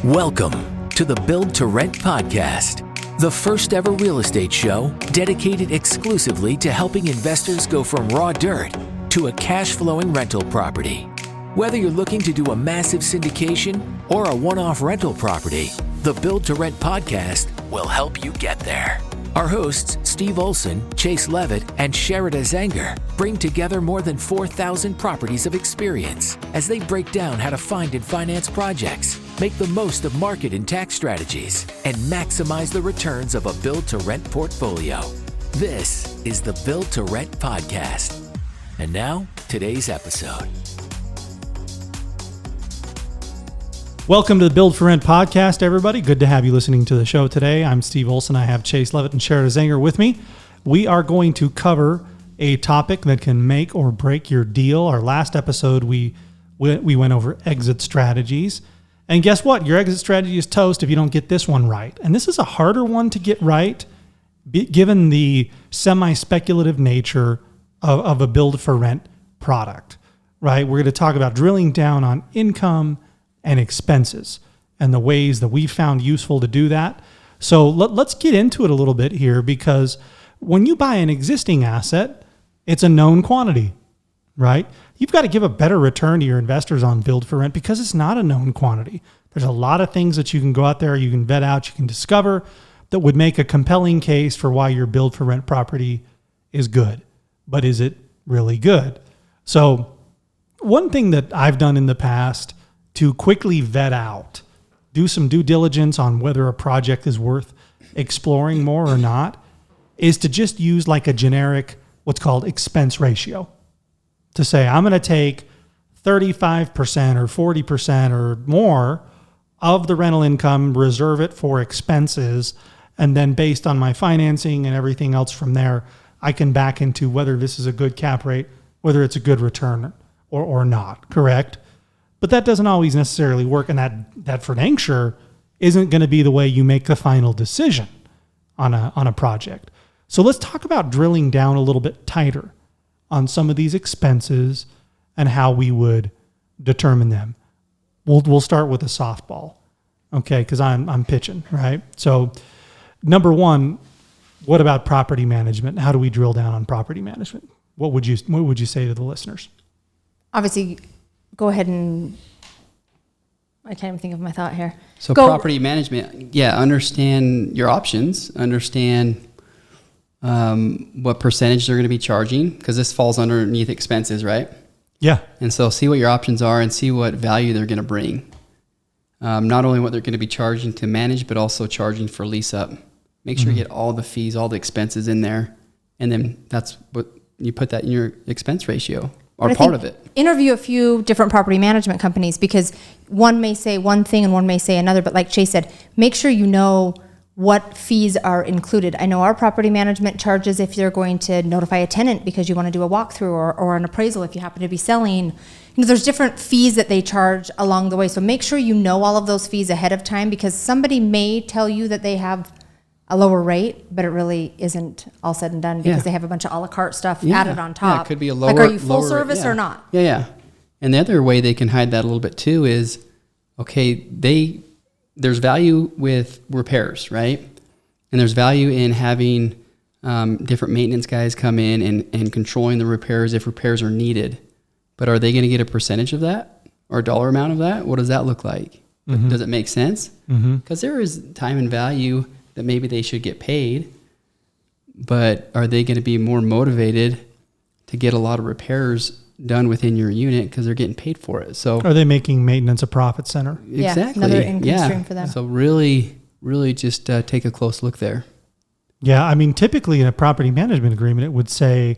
Welcome to the Build to Rent podcast, the first ever real estate show dedicated exclusively to helping investors go from raw dirt to a cash flowing rental property. Whether you're looking to do a massive syndication or a one-off rental property, the Build to Rent podcast will help you get there. Our hosts, Steve Olson, Chase Levitt, and Sherida Zanger, bring together more than 4,000 properties of experience as they break down how to find and finance projects, make the most of market and tax strategies, and maximize the returns of a build-to-rent portfolio. This is the Build to Rent podcast. And now, today's episode. Welcome to the Build for Rent podcast, everybody. Good to have you listening to the show today. I'm Steve Olson. I have Chase Levitt and Sherida Zanger with me. We are going to cover a topic that can make or break your deal. Our last episode, we went over exit strategies. And guess what? Your exit strategy is toast if you don't get this one right. And this is a harder one to get right, given the semi-speculative nature of a build for rent product, right? We're going to talk about drilling down on income and expenses and the ways that we found useful to do that. So let's get into it a little bit here, because when you buy an existing asset, it's a known quantity, right? You've got to give a better return to your investors on build for rent because it's not a known quantity. There's a lot of things that you can go out there, you can vet out, you can discover that would make a compelling case for why your build for rent property is good. But is it really good? So one thing that I've done in the past to quickly vet out, do some due diligence on whether a project is worth exploring more or not, is to just use like a generic, what's called expense ratio. To say, I'm going to take 35% or 40% or more of the rental income, reserve it for expenses, and then based on my financing and everything else from there, I can back into whether this is a good cap rate, whether it's a good return or not, correct? But that doesn't always necessarily work, and that for dang sure isn't going to be the way you make the final decision on a project. So let's talk about drilling down a little bit tighter on some of these expenses and how we would determine them. We'll start with a softball, okay? Because I'm pitching, right? So number one, what about property management? How do we drill down on property management? What would you say to the listeners? Obviously, go ahead and I can't even think of my thought here. So property management, understand your options, understand what percentage they're going to be charging, because this falls underneath expenses, right? Yeah. And so see what your options are and see what value they're going to bring. Not only what they're going to be charging to manage, but also charging for lease up. Make sure you get all the fees, all the expenses in there. And then that's what you put that in your expense ratio or part of it. Interview a few different property management companies, because one may say one thing and one may say another. But like Chase said, make sure you know what fees are included. I know our property management charges if you're going to notify a tenant because you want to do a walkthrough or an appraisal if you happen to be selling. You know, there's different fees that they charge along the way. So make sure you know all of those fees ahead of time, because somebody may tell you that they have a lower rate, but it really isn't all said and done because they have a bunch of a la carte stuff added on top. Yeah, it could be a lower. Like, are you full service or not? Yeah. And the other way they can hide that a little bit too is, okay, there's value with repairs, right? And there's value in having different maintenance guys come in and controlling the repairs if repairs are needed. But are they going to get a percentage of that or a dollar amount of that? What does that look like? Mm-hmm. Does it make sense? Because there is time and value that maybe they should get paid, but are they going to be more motivated to get a lot of repairs done within your unit because they're getting paid for it? So are they making maintenance a profit center? Exactly. Another income stream for them. So really just take a close look there. Yeah, I mean, typically in a property management agreement, it would say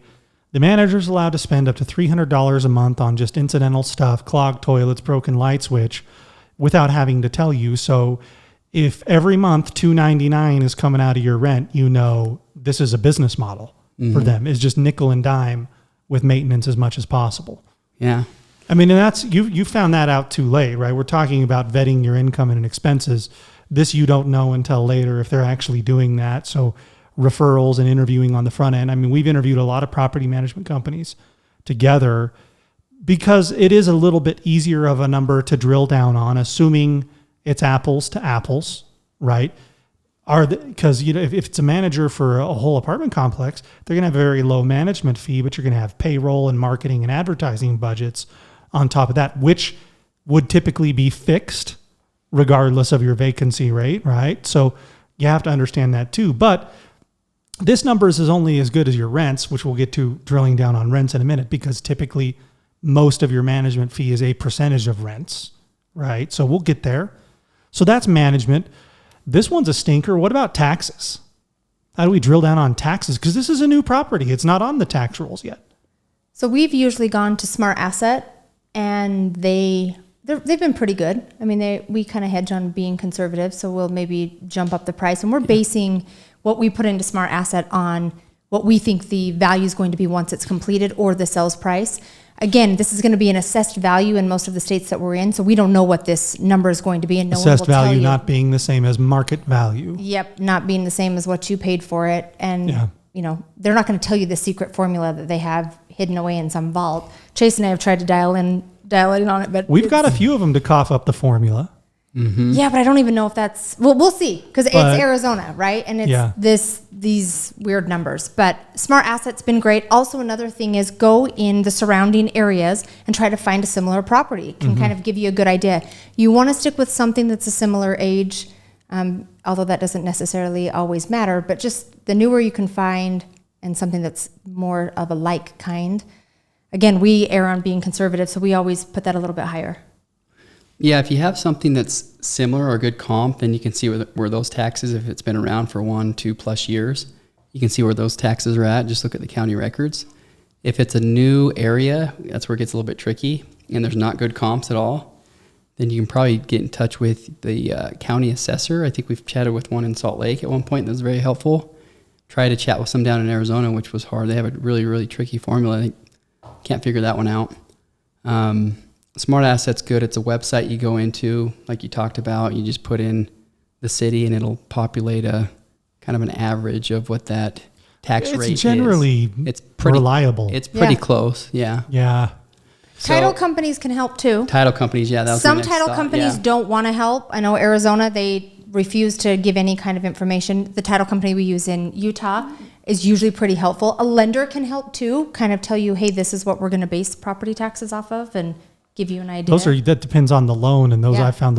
the manager's allowed to spend up to $300 a month on just incidental stuff, clogged toilets, broken light switch, without having to tell you. So if every month $299 is coming out of your rent, you know this is a business model for them. It's just nickel and dime with maintenance as much as possible. Yeah. I mean, and that's you found that out too late, right? We're talking about vetting your income and expenses. This you don't know until later if they're actually doing that. So referrals and interviewing on the front end. I mean, we've interviewed a lot of property management companies together because it is a little bit easier of a number to drill down on, assuming it's apples to apples, right? Because if it's a manager for a whole apartment complex, they're going to have a very low management fee, but you're going to have payroll and marketing and advertising budgets on top of that, which would typically be fixed regardless of your vacancy rate, right? So you have to understand that too. But this numbers is only as good as your rents, which we'll get to drilling down on rents in a minute, because typically most of your management fee is a percentage of rents, right? So we'll get there. So that's management. This one's a stinker. What about taxes? How do we drill down on taxes? Because this is a new property. It's not on the tax rolls yet. So we've usually gone to Smart Asset, and they've been pretty good. I mean, we kind of hedge on being conservative, so we'll maybe jump up the price. And we're basing what we put into Smart Asset on what we think the value is going to be once it's completed, or the sales price. Again, this is going to be an assessed value in most of the states that we're in, so we don't know what this number is going to be, and no one will Assessed tell value you. not being the same as market value. Yep, not being the same as what you paid for it. And, they're not going to tell you the secret formula that they have hidden away in some vault. Chase and I have tried to dial in on it, but we've got a few of them to cough up the formula. Mm-hmm. Yeah, but I don't even know if that's, well, we'll see, because it's Arizona, right? And it's these weird numbers. But Smart Asset's been great. Also, another thing is go in the surrounding areas and try to find a similar property. It can kind of give you a good idea. You want to stick with something that's a similar age, although that doesn't necessarily always matter, but just the newer you can find and something that's more of a like kind. Again, we err on being conservative, so we always put that a little bit higher. Yeah, if you have something that's similar or a good comp, then you can see where those taxes, if it's been around for 1-2+ years, you can see where those taxes are at. Just look at the county records. If it's a new area, that's where it gets a little bit tricky, and there's not good comps at all, then you can probably get in touch with the county assessor. I think we've chatted with one in Salt Lake at one point. That was very helpful. Tried to chat with some down in Arizona, which was hard. They have a really, really tricky formula. I think can't figure that one out. Smart Asset's good. It's a website you go into, like you talked about. You just put in the city, and it'll populate a kind of an average of what that tax rate is. It's generally reliable. It's pretty close. Yeah. Yeah. Title companies can help too. Title companies, yeah. That was Some title companies don't want to help. I know Arizona, they refuse to give any kind of information. The title company we use in Utah is usually pretty helpful. A lender can help too, kind of tell you, hey, this is what we're going to base property taxes off of, and give you an idea. That depends on the loan, and I found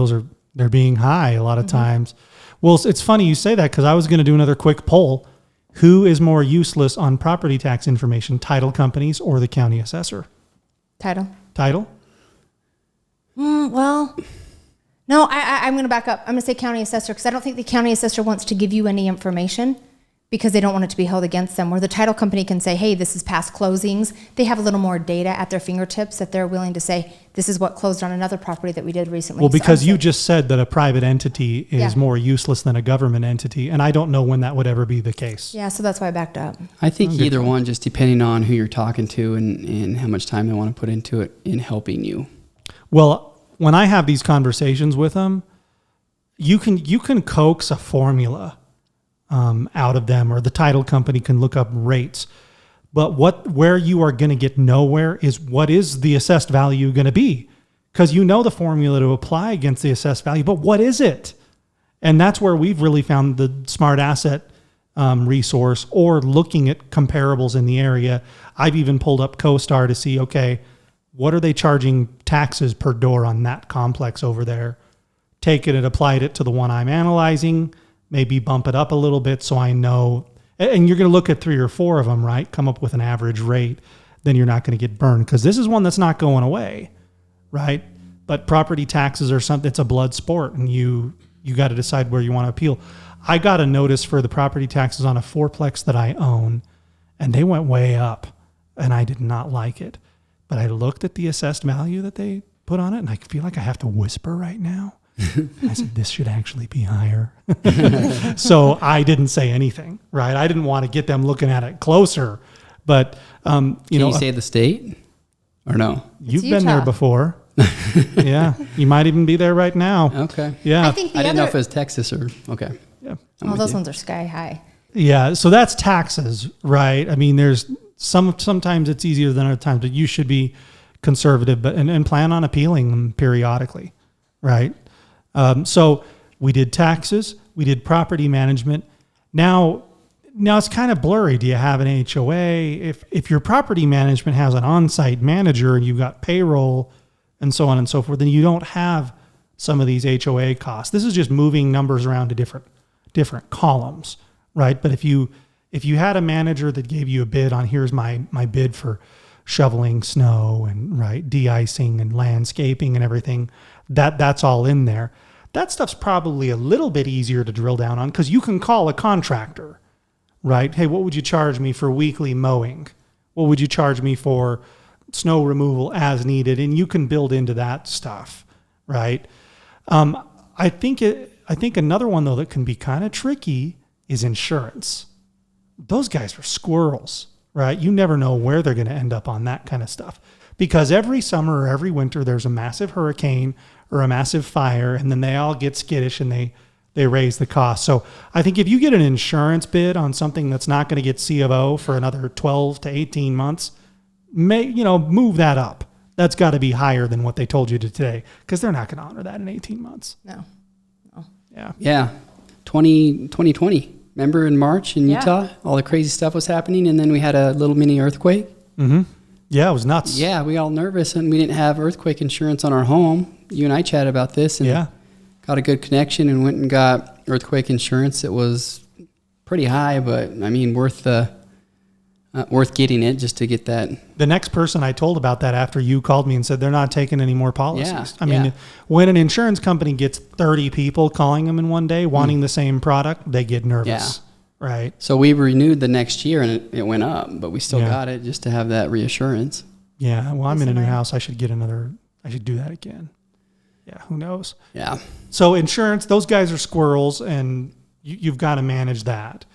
they're being high a lot of times. Well, it's funny you say that, because I was going to do another quick poll. Who is more useless on property tax information, title companies or the county assessor? Title? Well, no, I'm going to back up. I'm going to say county assessor, because I don't think the county assessor wants to give you any information, because they don't want it to be held against them. Where the title company can say, hey, this is past closings. They have a little more data at their fingertips that they're willing to say, this is what closed on another property that we did recently. Well, because you just said that a private entity is more useless than a government entity, and I don't know when that would ever be the case. Yeah, so that's why I backed up. I think either one, just depending on who you're talking to and how much time they want to put into it in helping you. Well, when I have these conversations with them, you can coax a formula out of them, or the title company can look up rates. But where you are going to get nowhere is, what is the assessed value going to be? Because you know the formula to apply against the assessed value, but what is it? And that's where we've really found the Smart Asset resource, or looking at comparables in the area. I've even pulled up CoStar to see, okay, what are they charging taxes per door on that complex over there? Taken it, applied it to the one I'm analyzing, maybe bump it up a little bit so I know. And you're going to look at 3 or 4 of them, right? Come up with an average rate. Then you're not going to get burned, because this is one that's not going away, right? But property taxes are something, it's a blood sport, and you got to decide where you want to appeal. I got a notice for the property taxes on a 4-plex that I own, and they went way up, and I did not like it. But I looked at the assessed value that they put on it, and I feel like I have to whisper right now. I said, this should actually be higher. So I didn't say anything, right? I didn't want to get them looking at it closer. But, Can you say the state or no? You've been there before. Yeah. You might even be there right now. Okay. Yeah. I didn't know if it was Texas or, okay. Yeah. Those ones are sky high. Yeah. So that's taxes, right? I mean, there's sometimes it's easier than other times, but you should be conservative and plan on appealing them periodically, right? So we did taxes, we did property management. Now it's kind of blurry. Do you have an HOA? If your property management has an on-site manager and you've got payroll and so on and so forth, then you don't have some of these HOA costs. This is just moving numbers around to different columns, right? But if you had a manager that gave you a bid on, here's my bid for shoveling snow and right de-icing and landscaping and everything, that's all in there. That stuff's probably a little bit easier to drill down on because you can call a contractor, right? Hey, what would you charge me for weekly mowing? What would you charge me for snow removal as needed? And you can build into that stuff, right? I think another one though that can be kind of tricky is insurance. Those guys are squirrels, right? You never know where they're going to end up on that kind of stuff because every summer or every winter there's a massive hurricane or a massive fire, and then they all get skittish and they raise the cost. So I think if you get an insurance bid on something that's not going to get C of O for another 12 to 18 months, move that up. That's got to be higher than what they told you today because they're not going to honor that in 18 months. No. Yeah. Yeah. 2020. Remember in March in Utah, all the crazy stuff was happening, and then we had a little mini earthquake. Mm-hmm. Yeah, it was nuts. Yeah, we all nervous, and we didn't have earthquake insurance on our home. You and I chatted about this, and got a good connection, and went and got earthquake insurance. It was pretty high, but I mean, worth getting it just to get that. The next person I told about that after you called me and said they're not taking any more policies. Yeah, I mean, when an insurance company gets 30 people calling them in one day wanting the same product, they get nervous, right? So we renewed the next year and it went up, but we still got it just to have that reassurance. Yeah, well, I'm in a new house. I should do that again. Yeah, who knows? Yeah. So insurance, those guys are squirrels, and you've got to manage that.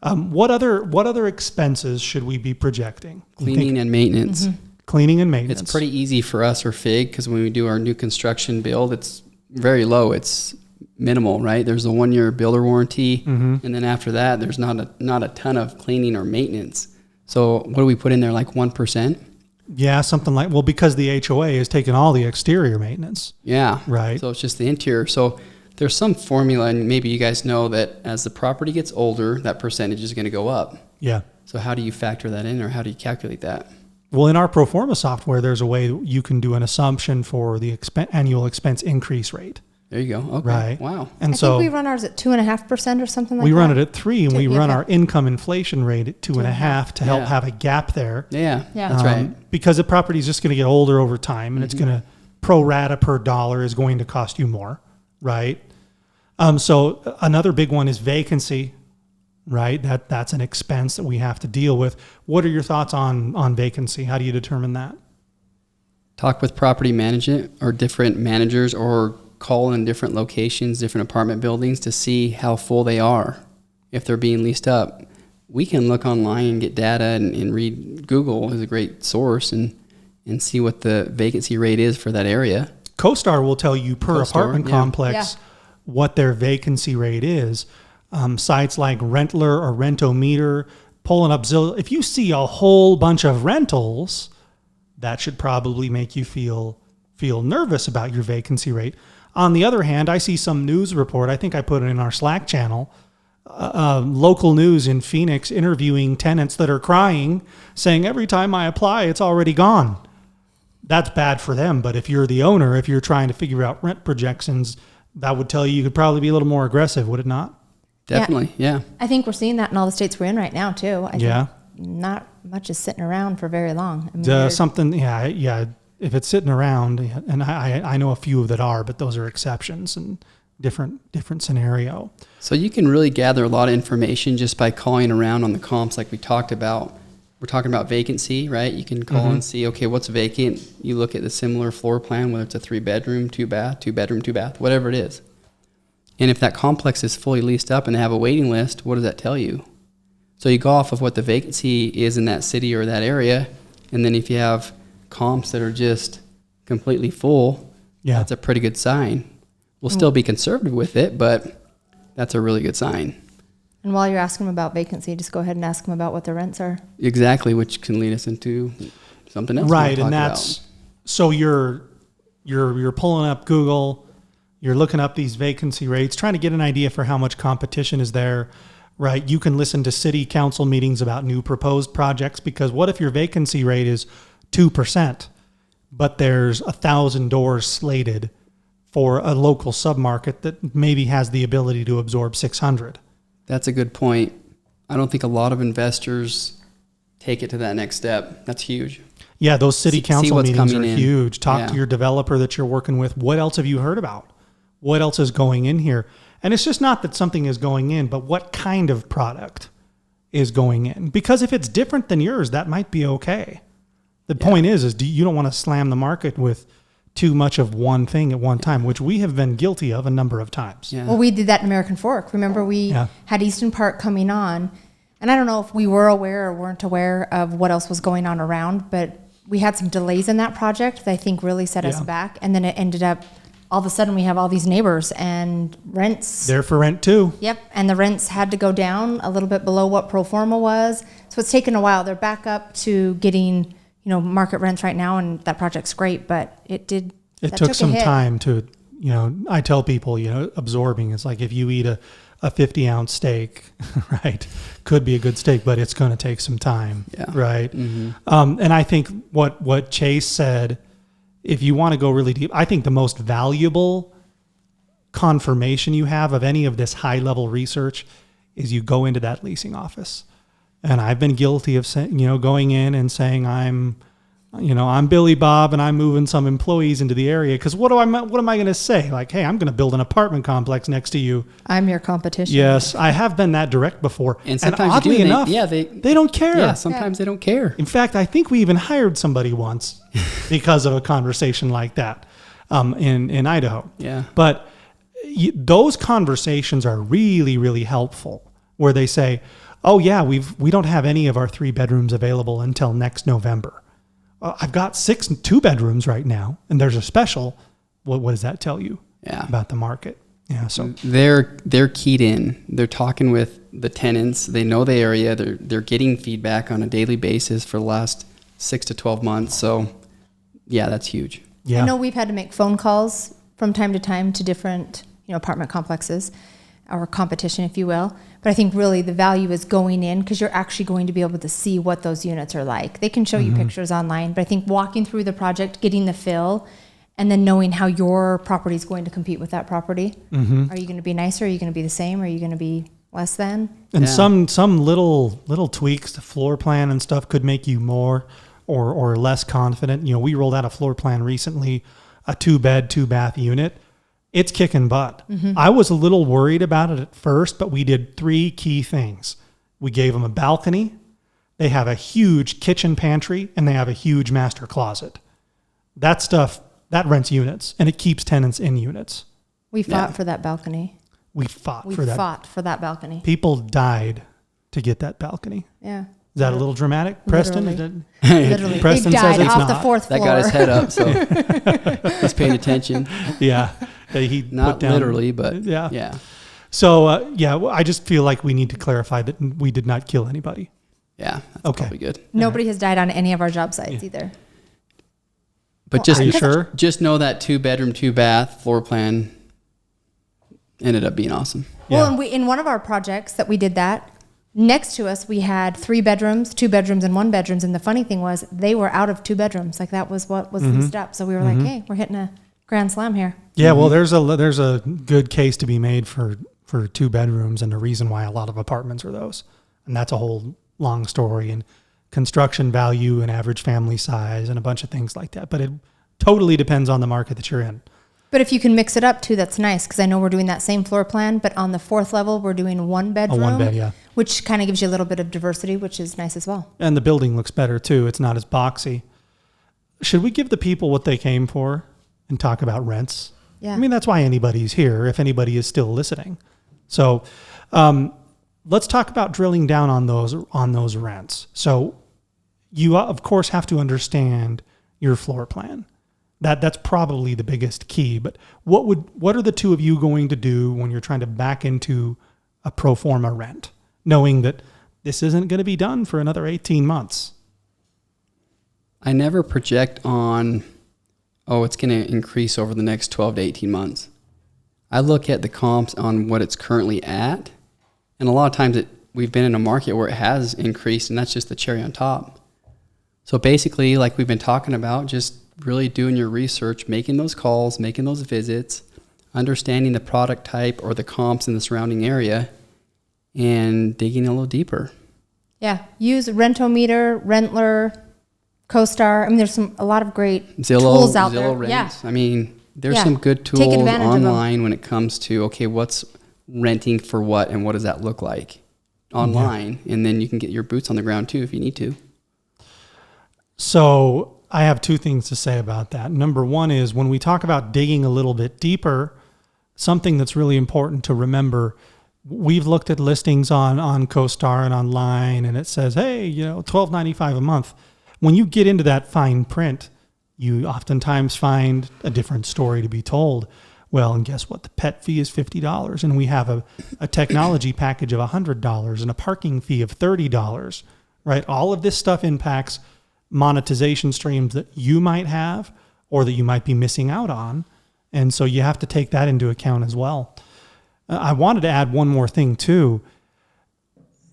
What other expenses should we be projecting? Cleaning and maintenance. Mm-hmm. Cleaning and maintenance. It's pretty easy for us or FIG because when we do our new construction build, it's very low. It's minimal, right? There's a 1-year builder warranty, and then after that, there's not a ton of cleaning or maintenance. So what do we put in there, like 1%? Yeah, something like, well, because the HOA is taking all the exterior maintenance. Yeah. Right. So it's just the interior. So there's some formula, and maybe you guys know that as the property gets older, that percentage is going to go up. Yeah. So how do you factor that in, or how do you calculate that? Well, in our pro forma software, there's a way you can do an assumption for the annual expense increase rate. There you go. Okay. Right. Wow. And I think we run ours at 2.5% or something like that. We run it at 3%, and we run yeah. our income inflation rate at 2.5% to help have a gap there. Yeah. Yeah. That's right. Because the property is just going to get older over time, and it's going to pro rata per dollar is going to cost you more, right? So another big one is vacancy, right? That's an expense that we have to deal with. What are your thoughts on vacancy? How do you determine that? Talk with property management or different managers, or call in different locations, different apartment buildings to see how full they are. If they're being leased up, we can look online and get data and read. Google is a great source and see what the vacancy rate is for that area. CoStar will tell you per apartment complex Yeah. what their vacancy rate is. Sites like Rentler or Rentometer, pulling up Zillow. If you see a whole bunch of rentals, that should probably make you feel nervous about your vacancy rate. On the other hand, I see some news report, I think I put it in our Slack channel, local news in Phoenix interviewing tenants that are crying, saying every time I apply, it's already gone. That's bad for them. But if you're the owner, if you're trying to figure out rent projections, that would tell you could probably be a little more aggressive, would it not? Definitely, yeah. I think we're seeing that in all the states we're in right now, too. I Yeah. think not much is sitting around for very long. I mean, Something, yeah. If it's sitting around, and I know a few that are, but those are exceptions and different scenario. So you can really gather a lot of information just by calling around on the comps like we talked about. We're talking about vacancy, right? You can call and see, okay, what's vacant? You look at the similar floor plan, whether it's a 3-bedroom, 2-bath, 2-bedroom, 2-bath, whatever it is. And if that complex is fully leased up and they have a waiting list, what does that tell you? So you go off of what the vacancy is in that city or that area, and then if you have comps that are just completely full, that's a pretty good sign. We'll still be conservative with it, but that's a really good sign. And while you're asking them about vacancy, just go ahead and ask them about what the rents are. Exactly, which can lead us into something else. Right, and that's so you're pulling up Google, You're looking up these vacancy rates, trying to get an idea for how much competition is there, right? You can listen to city council meetings about new proposed projects, because what if your vacancy rate is 2%, but there's 1,000 doors slated for a local submarket that maybe has the ability to absorb 600? That's a good point. I don't think a lot of investors take it to that next step. That's huge. Yeah, those city council meetings are in. huge. Talk to your developer that you're working with. What else have you heard about? What else is going in here? And it's just not that something is going in, but what kind of product is going in? Because if it's different than yours, that might be okay. The point is you don't want to slam the market with too much of one thing at one time, which we have been guilty of a number of times. Yeah. Well, we did that in American Fork. Remember, we had Easton Park coming on, and I don't know if we were aware or weren't aware of what else was going on around, but we had some delays in that project that I think really set us back. And then it ended up, all of a sudden we have all these neighbors and rents. They're for rent too. Yep. And the rents had to go down a little bit below what pro forma was. So it's taken a while. They're back up to getting, market rents right now. And that project's great, but it took some time to, I tell people, absorbing. It's like if you eat a 50-ounce steak, right? Could be a good steak, but it's going to take some time, right? Mm-hmm. And I think what Chase said, if you want to go really deep, I think the most valuable confirmation you have of any of this high-level research is you go into that leasing office. And I've been guilty of going in and saying I'm Billy Bob and I'm moving some employees into the area, because what am I going to say? Like, hey, I'm going to build an apartment complex next to you. I'm your competition. Yes, I have been that direct before. And sometimes oddly enough, they don't care. Yeah, sometimes they don't care. In fact, I think we even hired somebody once because of a conversation like that in Idaho. Yeah. But those conversations are really, really helpful, where they say, oh yeah, we don't have any of our 3 bedrooms available until next November. I've got 6 2-bedrooms right now, and there's a special. What does that tell you about the market? Yeah, so they're keyed in. They're talking with the tenants. They know the area. They're getting feedback on a daily basis for the last 6 to 12 months. So, yeah, that's huge. Yeah. I know we've had to make phone calls from time to time to different apartment complexes, or competition, if you will. But I think really the value is going in, because you're actually going to be able to see what those units are like. They can show you pictures online, but I think walking through the project, getting the feel, and then knowing how your property is going to compete with that property. Mm-hmm. Are you going to be nicer? Are you going to be the same? Are you going to be less than? And some little tweaks to floor plan and stuff could make you more or less confident. We rolled out a floor plan recently, a 2-bed, 2-bath unit. It's kicking butt. Mm-hmm. I was a little worried about it at first, but we did 3 key things. We gave them a balcony. They have a huge kitchen pantry, and they have a huge master closet. That stuff, that rents units, and it keeps tenants in units. We fought for that balcony. We fought for that balcony. People died to get that balcony. Yeah. Is that a little dramatic, Preston? Literally. Preston He died says it's off not. the 4th floor. That got his head up, so he's paying attention. Yeah. He Not put down, literally, but yeah. So, I just feel like we need to clarify that we did not kill anybody. Yeah, that's probably good. Nobody has died on any of our job sites either. But are you sure? Just know that 2-bedroom, 2-bath floor plan ended up being awesome. Well, and in one of our projects that we did that, next to us we had 3 bedrooms, 2 bedrooms, and 1 bedrooms. And the funny thing was they were out of 2 bedrooms. Like that was what was leased up. So we were like, hey, we're hitting a grand slam here. Yeah, well, there's a good case to be made for 2 bedrooms, and the reason why a lot of apartments are those. And that's a whole long story, and construction value and average family size and a bunch of things like that. But it totally depends on the market that you're in. But if you can mix it up too, that's nice, because I know we're doing that same floor plan, but on the 4th level, we're doing 1 bedroom. A 1-bed, yeah. Which kind of gives you a little bit of diversity, which is nice as well. And the building looks better too. It's not as boxy. Should we give the people what they came for and talk about rents? Yeah. I mean, that's why anybody's here, if anybody is still listening. So let's talk about drilling down on those rents. So you, of course, have to understand your floor plan. That's probably the biggest key. But what are the two of you going to do when you're trying to back into a pro forma rent, knowing that this isn't going to be done for another 18 months? I never project on, it's going to increase over the next 12 to 18 months. I look at the comps on what it's currently at. And a lot of times we've been in a market where it has increased, and that's just the cherry on top. So basically, like we've been talking about, just really doing your research, making those calls, making those visits, understanding the product type or the comps in the surrounding area, and digging a little deeper. Yeah. Use Rentometer, Rentler, CoStar. I mean, there's a lot of great tools out there. Rents. Yeah. I mean, there's some good tools online when it comes to, okay, what's renting for what and what does that look like online? Yeah. And then you can get your boots on the ground too if you need to. So I have two things to say about that. Number one is when we talk about digging a little bit deeper, something that's really important to remember, we've looked at listings on CoStar and online, and it says, hey, $12.95 a month. When you get into that fine print, you oftentimes find a different story to be told. Well, and guess what? The pet fee is $50, and we have a technology package of $100 and a parking fee of $30, right? All of this stuff impacts monetization streams that you might have or that you might be missing out on. And so you have to take that into account as well. I wanted to add one more thing too.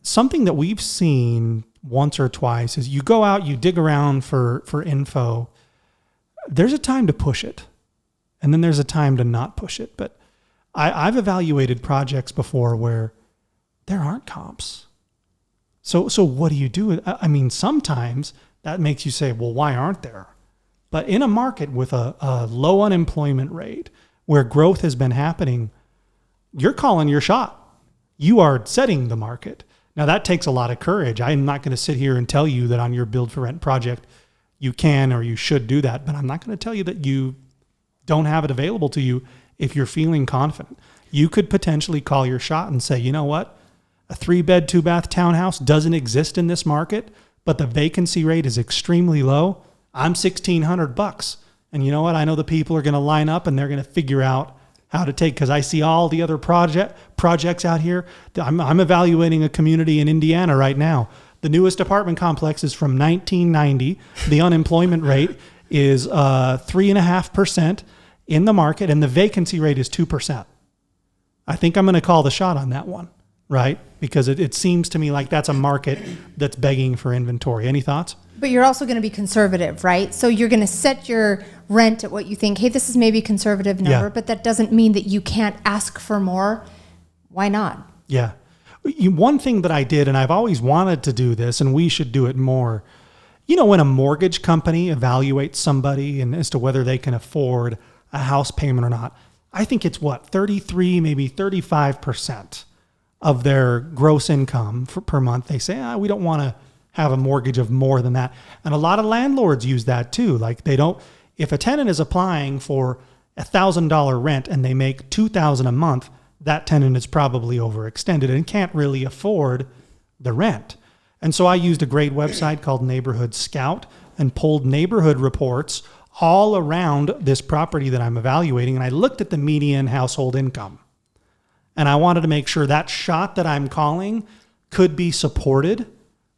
Something that we've seen once or twice is you go out, you dig around for info. There's a time to push it, and then there's a time to not push it. But I've evaluated projects before where there aren't comps. So what do you do? I mean, sometimes that makes you say, well, why aren't there? But in a market with a low unemployment rate where growth has been happening, you're calling your shot. You are setting the market. Now, that takes a lot of courage. I'm not going to sit here and tell you that on your build for rent project, you can or you should do that. But I'm not going to tell you that you don't have it available to you if you're feeling confident. You could potentially call your shot and say, you know what? A 3-bed, 2-bath townhouse doesn't exist in this market, but the vacancy rate is extremely low. I'm $1,600. And you know what? I know the people are going to line up and they're going to figure out how to take, because I see all the other projects out here. I'm evaluating a community in Indiana right now. The newest apartment complex is from 1990. The unemployment rate is 3.5% in the market, and the vacancy rate is 2%. I think I'm going to call the shot on that one, right? Because it seems to me like that's a market that's begging for inventory. Any thoughts? But you're also going to be conservative, right? So you're going to set your rent at what you think, hey, this is maybe a conservative number, but that doesn't mean that you can't ask for more. Why not? Yeah. One thing that I did, and I've always wanted to do this, and we should do it more, when a mortgage company evaluates somebody and as to whether they can afford a house payment or not, I think it's 33, maybe 35% of their gross income per month. They say, we don't want to have a mortgage of more than that. And a lot of landlords use that too. Like if a tenant is applying for $1,000 rent and they make $2,000 a month, that tenant is probably overextended and can't really afford the rent. And so I used a great website called Neighborhood Scout and pulled neighborhood reports all around this property that I'm evaluating. And I looked at the median household income. And I wanted to make sure that shot that I'm calling could be supported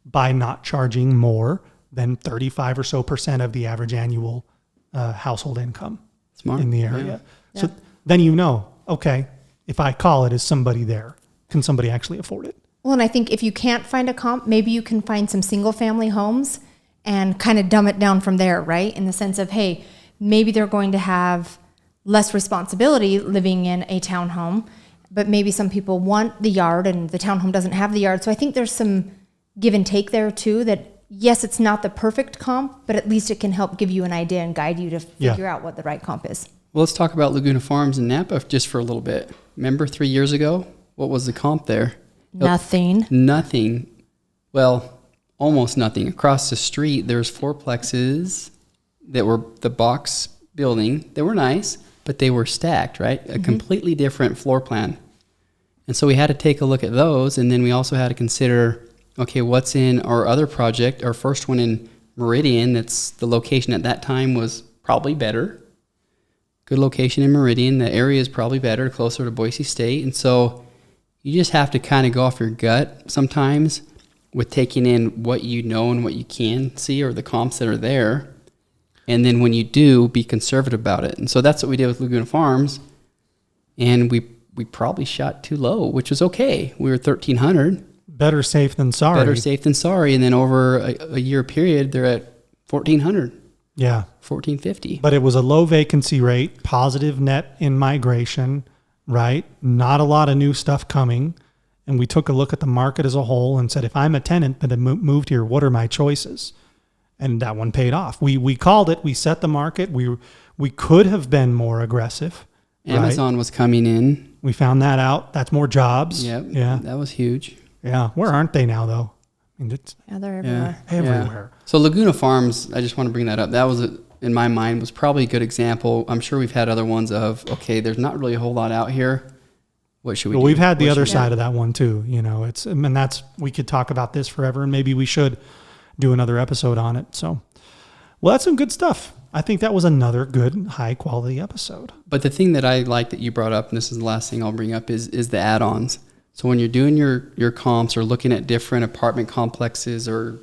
by not charging more than 35 or so % of the average annual household income in the area. Yeah. So then okay, if I call it, is somebody there? Can somebody actually afford it? Well, and I think if you can't find a comp, maybe you can find some single family homes and kind of dumb it down from there, right? In the sense of, hey, maybe they're going to have less responsibility living in a townhome, but maybe some people want the yard and the townhome doesn't have the yard. So I think there's some give and take there too, that yes, it's not the perfect comp, but at least it can help give you an idea and guide you to figure out what the right comp is. Well, let's talk about Laguna Farms in Napa just for a little bit. Remember 3 years ago? What was the comp there? Nothing. Nothing. Well, almost nothing. Across the street, there's fourplexes that were the box building. They were nice, but they were stacked, right? A completely different floor plan. And so we had to take a look at those, and then we also had to consider, okay, what's in our other project, our first one in Meridian. That's the location at that time was probably better. Good location in Meridian. The area is probably better, closer to Boise State. And so you just have to kind of go off your gut sometimes with taking in what you know and what you can see or the comps that are there. And then when you do, be conservative about it. And so that's what we did with Laguna Farms. and we probably shot too low, which was okay. We were 1,300. Better safe than sorry. Better safe than sorry. And then over a year period, they're at 1,400. Yeah. 1,450. But it was a low vacancy rate, positive net in migration, right? Not a lot of new stuff coming. And we took a look at the market as a whole and said, if I'm a tenant that had moved here, what are my choices? And that one paid off. We called it. We set the market. We could have been more aggressive. Amazon right? was coming in. We found that out. That's more jobs. Yep. Yeah. That was huge. Yeah. Where aren't they now, though? I mean, it's they're everywhere. everywhere. Yeah. So Laguna Farms, I just want to bring that up. That was, in my mind, was probably a good example. I'm sure we've had other ones of, okay, there's not really a whole lot out here. What should we do? We've had the What other should we side do? of that one too. You know, we could talk about this forever, and maybe we should do another episode on it. So, well, that's some good stuff. I think that was another good, high quality episode. But the thing that I like that you brought up, and this is the last thing I'll bring up, is the add-ons. So when you're doing your comps or looking at different apartment complexes or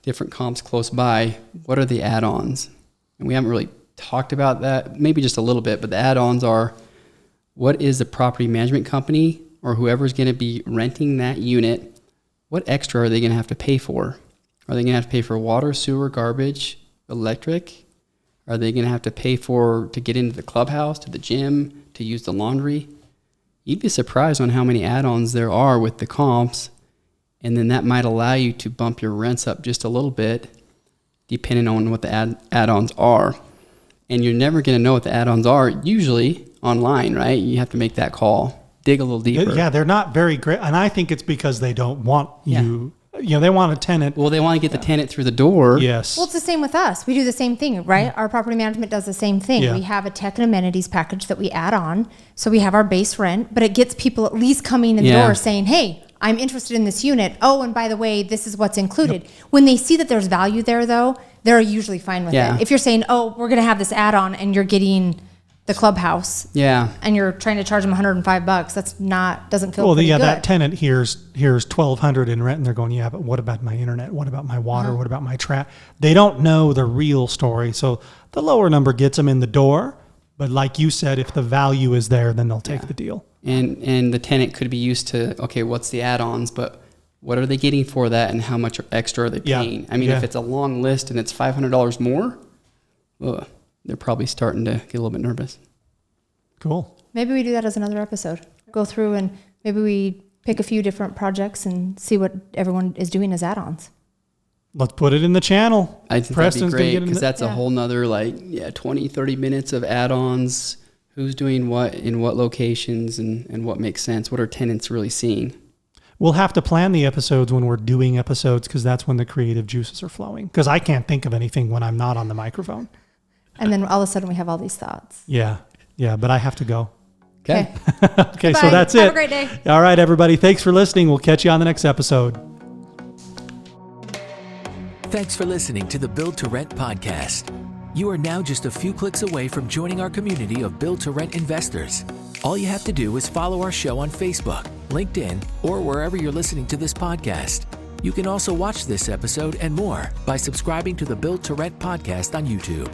different comps close by, what are the add-ons? And we haven't really talked about that, maybe just a little bit, but the add-ons are, what is the property management company or whoever's going to be renting that unit, what extra are they going to have to pay for? Are they going to have to pay for water, sewer, garbage, electric? Are they going to have to pay to get into the clubhouse, to the gym, to use the laundry? You'd be surprised on how many add-ons there are with the comps, and then that might allow you to bump your rents up just a little bit, depending on what the add-ons are. And you're never going to know what the add-ons are, usually online, right? You have to make that call, dig a little deeper. Yeah, they're not very great, and I think it's because they don't want you. You know, they want a tenant. Well, they want to get the tenant through the door. Yes. Well, it's the same with us. We do the same thing, right? Our property management does the same thing. Yeah. We have a tech and amenities package that we add on. So we have our base rent, but it gets people at least coming in the door saying, hey, I'm interested in this unit. Oh, and by the way, this is what's included. Yep. When they see that there's value there, though, they're usually fine with it. If you're saying, oh, we're going to have this add-on and you're getting the clubhouse. Yeah. And you're trying to charge them $105. That's doesn't feel well, pretty good. That tenant here's $1,200 in rent, and they're going, yeah, but what about my internet? What about my water? What about my trash? They don't know the real story. So the lower number gets them in the door. But like you said, if the value is there, then they'll take the deal. And the tenant could be used to, okay, what's the add-ons, but what are they getting for that, and how much extra are they paying? I mean, if it's a long list and it's $500 more, they're probably starting to get a little bit nervous. Cool. Maybe we do that as another episode. Go through and maybe we pick a few different projects and see what everyone is doing as add-ons. Let's put it in the channel. I think Preston's that'd be great, because that's a Yeah. whole nother 20, 30 minutes of add-ons. Who's doing what in what locations, and what makes sense. What are tenants really seeing? We'll have to plan the episodes when we're doing episodes, because that's when the creative juices are flowing. Because I can't think of anything when I'm not on the microphone. And then all of a sudden we have all these thoughts. Yeah, but I have to go. Okay. Okay, so Bye. that's Have it. a great day. All right, everybody. Thanks for listening. We'll catch you on the next episode. Thanks for listening to the Build to Rent podcast. You are now just a few clicks away from joining our community of Build to Rent investors. All you have to do is follow our show on Facebook, LinkedIn, or wherever you're listening to this podcast. You can also watch this episode and more by subscribing to the Build to Rent podcast on YouTube.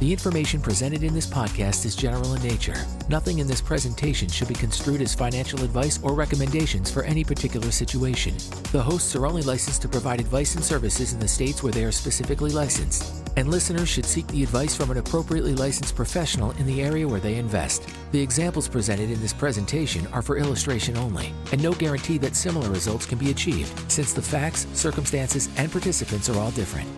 The information presented in this podcast is general in nature. Nothing in this presentation should be construed as financial advice or recommendations for any particular situation. The hosts are only licensed to provide advice and services in the states where they are specifically licensed, and listeners should seek the advice from an appropriately licensed professional in the area where they invest. The examples presented in this presentation are for illustration only, and no guarantee that similar results can be achieved, since the facts, circumstances, and participants are all different.